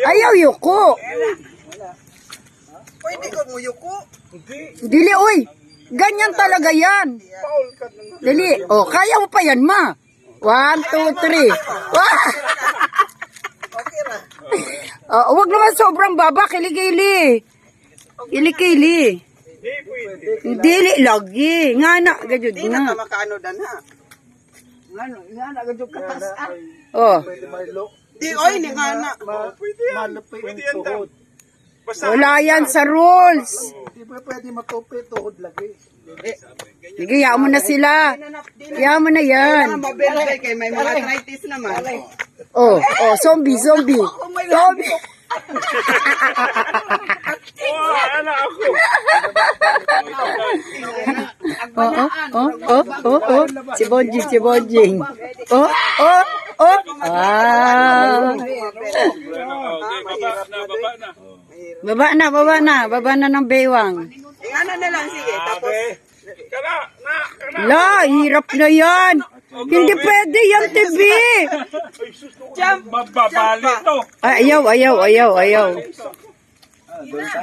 Ayaw yuko. Pwede ko mo yuko. Dili, oy. Ganyan talaga yan. Dili. Oh, kaya mo pa yan, ma. 1, 2, 3. Okay ra. Oh, wag naman sobrang baba. Kilikili. Kilikili. Dili lagi. Nga na. Gajud Di na na. ka makaano dana. Ngano gajud ka tas. Oh. Di oy ni ngana. Pwede yan tam. Wala yan sa rules. Di ba pwede matupi tuhod lagi? Sige, mo na sila. Kaya mo na yan. Ang mabelay kay may mga arthritis naman. Oh, oh, zombie, zombie. Zombie. Ano ako? Oh. Si Bonjing, si Bonjing. Oh. Ah. Baba na ng baywang. Ingana na lang sige tapos La, hirap na yan. Hindi pwede yan, TV. jump. Mababali to. Ayaw.